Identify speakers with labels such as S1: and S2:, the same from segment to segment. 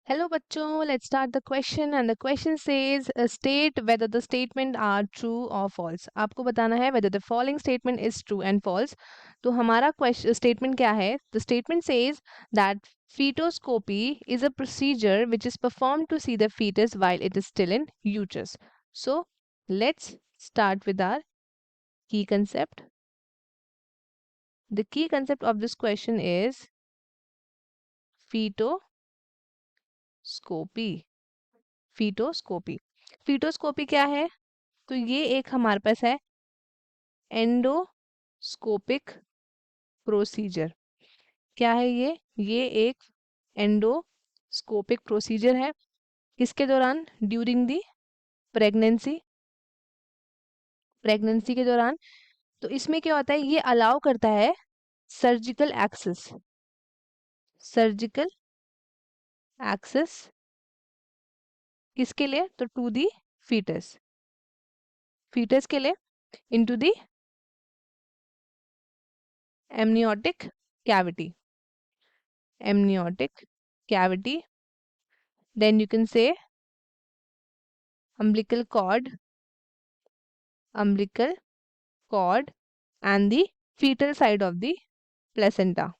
S1: Hello बच्चों, let's start the question and the question says state whether the statement are true or false. आपको बताना है whether the following statement is true and false. तो हमारा question statement क्या है? The statement says that fetoscopy is a procedure which is performed to see the fetus while it is still in uterus. So let's start with our key concept. The key concept of this question is fetoscopy. फीटोस्कोपी फीटोस्कोपी क्या है? तो ये एक हमारे पास है endoscopic procedure. क्या है ये एक एंडोस्कोपिक प्रोसीजर है. किसके दौरान? ड्यूरिंग दी प्रेगनेंसी के दौरान. तो इसमें क्या होता है? ये अलाउ करता है सर्जिकल एक्सेस किसके लिए? तो टू दी फीटस के लिए into the amniotic cavity. Then you can say umbilical cord and the fetal side of the placenta.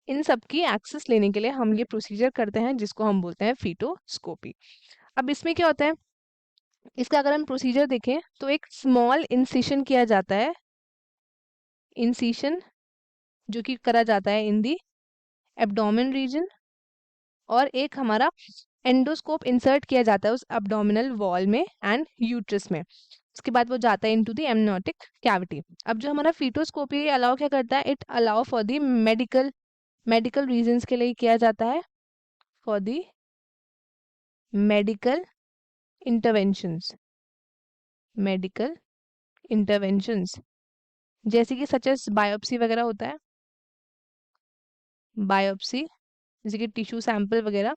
S1: इन सब की एक्सेस लेने के लिए हम ये प्रोसीजर करते हैं जिसको हम बोलते हैं फीटोस्कोपी. अब इसमें क्या होता है? इसका अगर हम प्रोसीजर देखें तो एक स्मॉल इंसिशन किया जाता है, जो कि करा जाता है इन दी एब्डोमेन रीजन, और एक हमारा एंडोस्कोप इंसर्ट किया जाता है उस एब्डोमिनल वॉल में एंड यूट्रस में. उसके बाद वो जाता है इनटू द एमनियोटिक कैविटी. अब जो हमारा फीटोस्कोपी अलाउ क्या करता है? It allow for the medical reasons के लिए किया जाता है, फॉर द मेडिकल इंटरवेंशंस जैसे कि सच एस बायोप्सी वगैरह होता है, जैसे कि टिश्यू सैंपल वगैरह,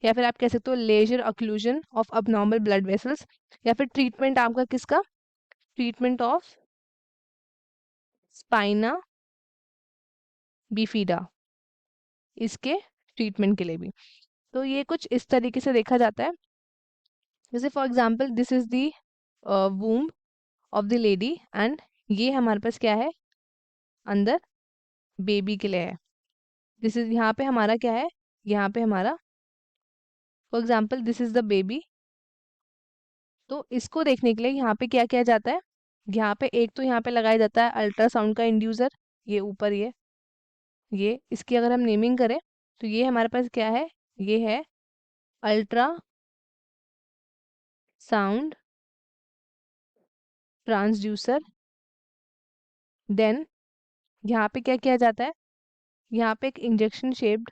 S1: या फिर आप कह सकते हो laser occlusion of abnormal blood vessels, या फिर ट्रीटमेंट आपका किसका? ट्रीटमेंट ऑफ स्पाइना बिफिडा, इसके ट्रीटमेंट के लिए भी. तो ये कुछ इस तरीके से देखा जाता है. जैसे for example this is the womb of the lady and ये हमारे पास क्या है? अंदर बेबी के लिए है. दिस इज यहाँ पे हमारा क्या है? यहाँ पे हमारा for example this is the baby. तो इसको देखने के लिए यहाँ पे क्या किया जाता है? यहाँ पे एक तो यहाँ पे लगाया जाता है अल्ट्रासाउंड का इंड्यूसर. ये ऊपर ये इसकी अगर हम नेमिंग करें तो ये हमारे पास क्या है? ये है अल्ट्रा साउंड ट्रांसड्यूसर. देन यहाँ पे क्या किया जाता है? यहाँ पे एक इंजेक्शन शेप्ड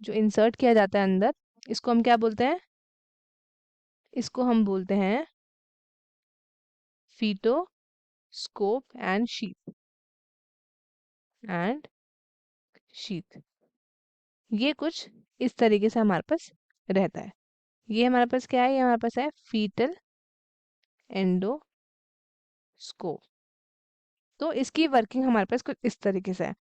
S1: जो इंसर्ट किया जाता है अंदर, इसको हम क्या बोलते हैं? इसको हम बोलते हैं फीटोस्कोप एंड शीथ. ये कुछ इस तरीके से हमारे पास रहता है. ये हमारे पास क्या है? ये हमारे पास है फीटल एंडोस्कोप. तो इसकी वर्किंग हमारे पास कुछ इस तरीके से है.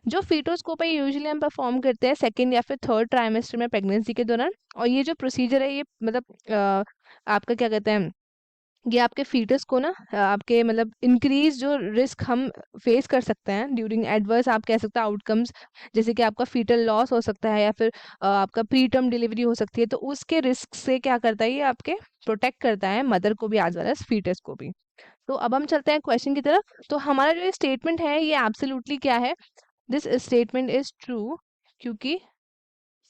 S1: जो फीटोस्कोप है यूजुअली हम परफॉर्म करते हैं सेकेंड या फिर थर्ड ट्राइमेस्टर में प्रेगनेंसी के दौरान. और ये जो प्रोसीजर है ये मतलब आपका क्या कहते हैं, ये आपके फीटस को ना आपके मतलब इंक्रीज जो रिस्क हम फेस कर सकते हैं ड्यूरिंग एडवर्स आप कह सकते हैं आउटकम्स, जैसे कि आपका फीटल लॉस हो सकता है या फिर आपका प्री टर्म डिलीवरी हो सकती है. तो उसके रिस्क से क्या करता है? ये आपके प्रोटेक्ट करता है मदर को भी एज वेल एज फीटस को भी. तो अब हम चलते हैं क्वेश्चन की तरफ. तो हमारा जो स्टेटमेंट है ये एब्सोल्युटली क्या है? दिस स्टेटमेंट इज ट्रू, क्योंकि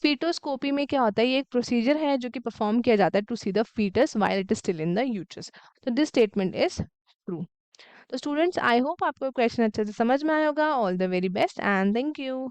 S1: फीटोस्कोपी में क्या होता है? ये एक प्रोसीजर है जो कि परफॉर्म किया जाता है to see the foetus while it is still in the uterus. तो दिस स्टेटमेंट इज ट्रू. तो स्टूडेंट्स आई होप आपको क्वेश्चन अच्छे से समझ में आया होगा. All the very best and thank you.